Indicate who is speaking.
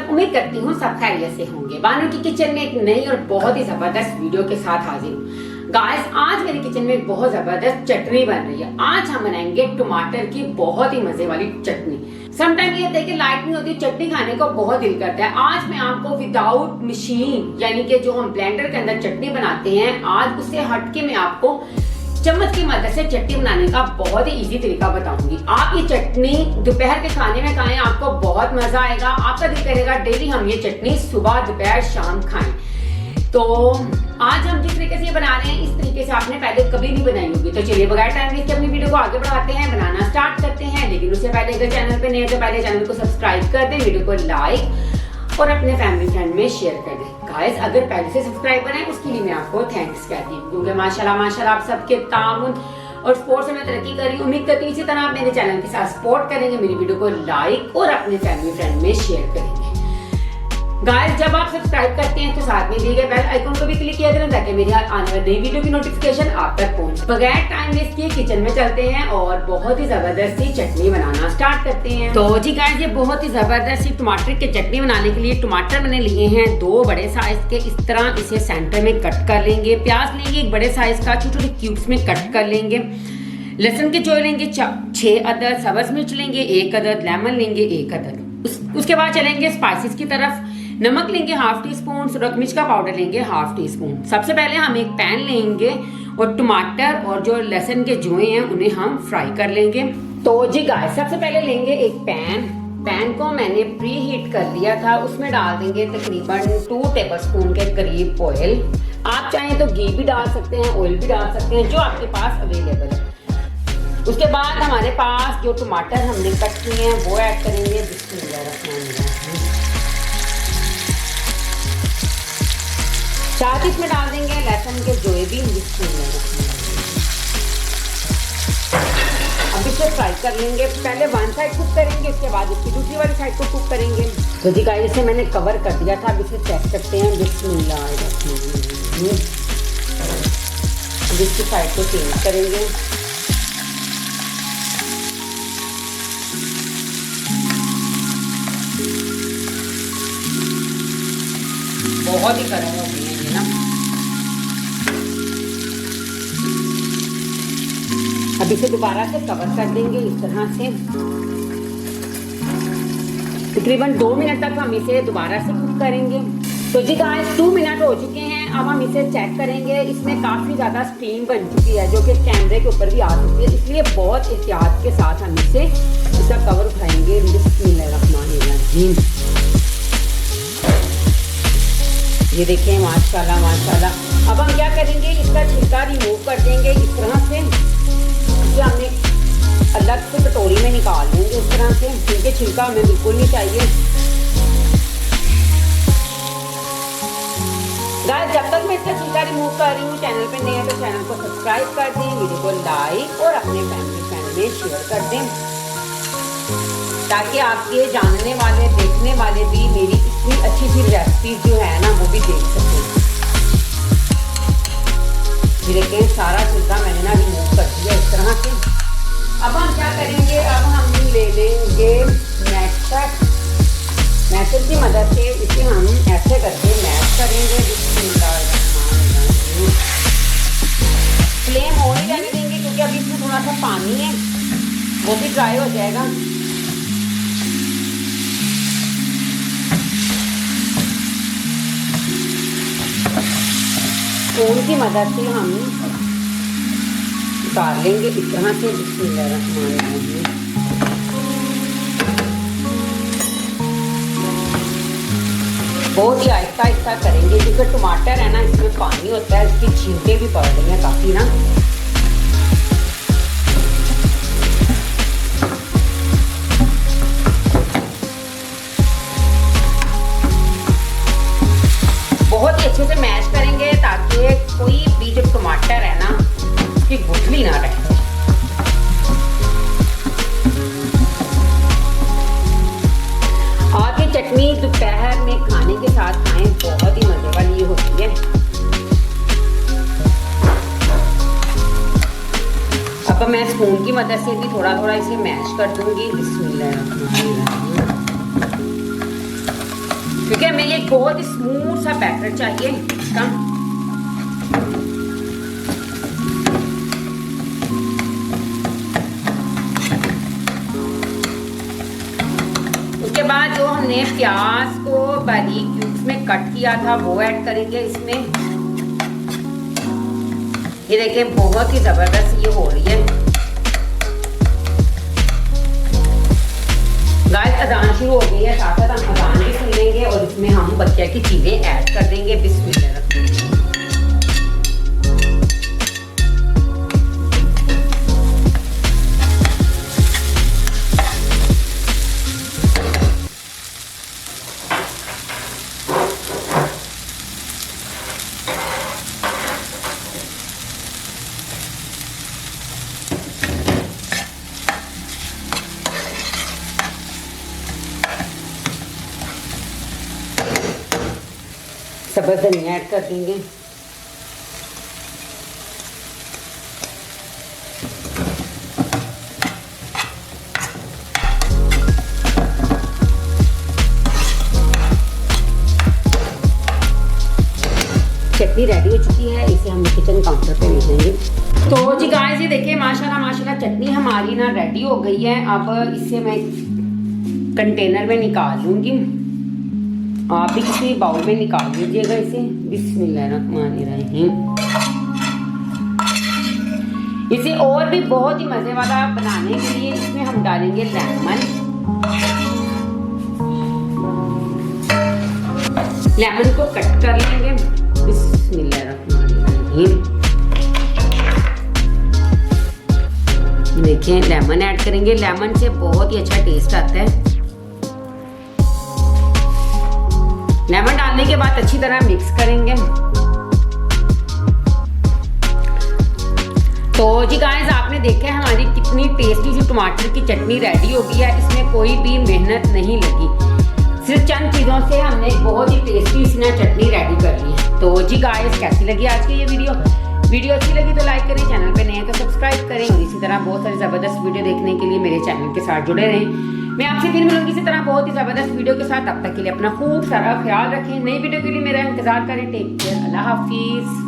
Speaker 1: उम्मीद करती हूँ सब खैरियत से होंगे। बानू की किचन में एक नई और बहुत ही जबरदस्त वीडियो के साथ हाजिर हूँ। गाइस, आज मेरी किचन में एक बहुत जबरदस्त चटनी बन रही है। आज हम बनाएंगे टमाटर की बहुत ही मजे वाली चटनी। समटाइम ये होता है कि लाइट नहीं होती, चटनी खाने को बहुत दिल करता है। आज मैं आपको विदाउट मशीन यानी कि जो हम ब्लेंडर के अंदर चटनी बनाते हैं, आज उससे हटके मैं आपको चम्मच की मदद से चटनी बनाने का बहुत ही इजी तरीका बताऊंगी। आप ये चटनी दोपहर के खाने में खाएं, आपको बहुत मजा आएगा। आपका दिल करेगा डेली हम ये चटनी सुबह दोपहर शाम खाएं। तो आज हम जिस तरीके से ये बना रहे हैं, इस तरीके से आपने पहले कभी नहीं बनाई होगी। तो चलिए बगैर टाइम वेस्ट अपनी वीडियो को आगे बढ़ाते हैं, बनाना स्टार्ट करते हैं। लेकिन उससे पहले अगर चैनल पे नए हैं तो पहले चैनल को सब्सक्राइब कर दें, वीडियो को लाइक और अपने फैमिली फ्रेंड में शेयर कर दें। गाइस, अगर पहले से सब्सक्राइबर हैं उसके लिए मैं आपको थैंक्स कहती हूँ, क्योंकि माशाल्लाह आप सबके ताउन और सपोर्ट से मैं तरक्की कर रही हूँ। उम्मीद करती हूँ इसी तरह आप मेरे चैनल के साथ सपोर्ट करेंगे, मेरी वीडियो को लाइक और अपने फैमिली फ्रेंड में शेयर करेंगे। गाइस, जब आप सब्सक्राइब करते हैं तो साथ में दिए गए बेल आइकन को भी क्लिक किया करें, ताकि मेरी आने वाली नई वीडियो की नोटिफिकेशन आप तक पहुंचे। बगैर टाइम वेस्ट किए किचन में चलते हैं और बहुत ही जबरदस्त सी चटनी बनाना स्टार्ट करते हैं। तो जी गाइस, ये बहुत ही जबरदस्त सी टमाटर की चटनी बनाने के लिए टमाटर मैंने लिए हैं 2 बड़े साइज के। इस तरह इसे सेंटर में कट कर लेंगे। प्याज लेंगे 1 बड़े साइज का, छोटे छोटे क्यूब्स में कट कर लेंगे। लहसुन के चोए लेंगे 6 अदद, सब्ज मिर्च लेंगे 1 अदद, लेमन लेंगे 1 अदद। उसके बाद चलेंगे स्पाइसेस की तरफ। नमक लेंगे 1/2 टीस्पून, सूरज मिर्च का पाउडर लेंगे 1/2 टीस्पून। सबसे पहले हम एक पैन लेंगे और टमाटर और जो लहसुन के जोए हैं उन्हें हम फ्राई कर लेंगे। तो जी गाइस, सबसे पहले लेंगे एक पैन को मैंने प्री हीट कर लिया था। उसमें डाल देंगे तकरीबन 2 टेबलस्पून के करीब ऑयल। आप चाहें तो घी भी डाल सकते हैं, ऑयल भी डाल सकते हैं, जो आपके पास अवेलेबल है। उसके बाद हमारे पास जो टमाटर हमने कट किए हैं वो ऐड करेंगे। बिस्मिल्लाहिर्रहमानिर्रहीम। साथ ही इसमें डाल देंगे लहसुन के जोए भी। अब इसे फ्राई कर लेंगे। पहले 1 साइड कुक करेंगे, इसके बाद इसकी दूसरी वाली साइड को कुक करेंगे। तो जी गाइस, इसे मैंने कवर कर दिया था। अब इसे चेक करते हैं। बिस्मिल्लाहिर्रहमानिर्रहीम। अब इसकी साइड को चेंज करेंगे। बहुत ही गर्म हो गई है ये ना। अब इसे दोबारा से कवर कर देंगे इस तरह से। तकरीबन 2 मिनट तक हम इसे दोबारा से कुक करेंगे। तो जी गाइस, 2 मिनट हो चुके हैं। अब हम इसे चेक करेंगे। इसमें काफी ज्यादा स्टीम बन चुकी है, जो कि कैमरे के ऊपर भी आ सकती है, इसलिए बहुत एहतियात के साथ हम इसका कवर उठाएंगे। बिस्मिल्लाहिर्रहमानिर्रहीम। ये देखें, माशाल्लाह। अब हम क्या करेंगे, इसका छिलका रिमूव कर देंगे इस तरह से। इसे हमने अलग से कटोरी में निकाल देंगे इस तरह से, क्योंकि छिलका हमें बिल्कुल नहीं चाहिए। गाइस, जब तक मैं इसका छिलका रिमूव कर रही हूँ, चैनल पे नए हैं तो चैनल को सब्सक्राइब कर दें, वीडियो को लाइक और अपने फैमिली फ्रेंड में शेयर कर दें, ताकि आपके जानने वाले देखने वाले भी मेरी इतनी अच्छी सी रेसिपीज जो है ना वो भी देख सकें। देखें, सारा छिलका मैंने ना रिमूव कर दिया इस तरह से। अब हम क्या करेंगे, अब हम ले लेंगे मैशर की मदद से इसे हम ऐसे करके मैश करेंगे। फ्लेम ऑन ही रहने देंगे, क्योंकि अभी इसमें थोड़ा सा पानी है, वो भी ड्राई हो जाएगा। स्पून की मदद से हम उतार लेंगे इस तरह से। बिस्मिल्लाहिर्रहमानिर्रहीम। बहुत ही आहिस्ता करेंगे, क्योंकि टमाटर है ना, इसमें पानी होता है, इसकी छींटे भी पड़ रही हैं काफी ना। बहुत ही अच्छे से मैश करेंगे, ताकि कोई भी जो टमाटर है ना उसकी गुठली ना रहे। आप ये चटनी दोपहर में खाने के साथ खाएं, बहुत ही मजे वाली होती है। अब मैं स्पून की मदद से भी थोड़ा थोड़ा इसे मैश कर दूंगी। बिस्मिल्लाहिर्रहमानिर्रहीम। क्योंकि हमें ये बहुत ही स्मूथ सा बैटर चाहिए इसका। उसके बाद जो हमने प्याज को बारीक क्यूब्स में कट किया था वो ऐड करेंगे इसमें। ये देखिए बहुत ही जबरदस्त ये हो रही है। गाइस अजान शुरू हो गई है, साथ साथ हम अजान भी सुन लेंगे और इसमें हम बकिया की चीजें ऐड कर देंगे। बिस्मिल्लाह। सब्ज़ धनिया ऐड कर देंगे। चटनी रेडी हो चुकी है, इसे हम किचन काउंटर पे ले जाएंगे। तो जी गाइस ये देखिए माशाल्लाह माशाल्लाह चटनी हमारी ना रेडी हो गई है। अब इसे मैं कंटेनर में निकाल लूँगी, आप भी किसी बाउल में निकाल लीजिएगा इसे। बिस्मिल्लाहिर्रहमानिर्रहीम। इसे और भी बहुत ही मजे वाला बनाने के लिए इसमें हम डालेंगे लेमन। लेमन को कट कर लेंगे। बिस्मिल्लाहिर्रहमानिर्रहीम। देखिए लेमन ऐड करेंगे, लेमन से बहुत ही अच्छा टेस्ट आता है। लेमन डालने के बाद अच्छी तरह मिक्स करेंगे। तो जी गाइस आपने देखा है हमारी कितनी टेस्टी सी टमाटर की चटनी रेडी हो गई है। इसमें कोई भी मेहनत नहीं लगी, सिर्फ चंद चीज़ों से हमने बहुत ही टेस्टी सी ना चटनी रेडी कर ली है। तो जी गाइस कैसी लगी आज की ये वीडियो अच्छी लगी तो लाइक करें, चैनल पे नए हैं तो सब्सक्राइब करें और इसी तरह बहुत सारी ज़बरदस्त वीडियो देखने के लिए मेरे चैनल के साथ जुड़े रहें। मैं आपसे फिर मिलूंगी इसी तरह बहुत ही ज़बरदस्त वीडियो के साथ। तब तक के लिए अपना खूब सारा ख्याल रखें। नई वीडियो के लिए मेरा इंतजार करें। टेक केयर, अल्लाह हाफिज़।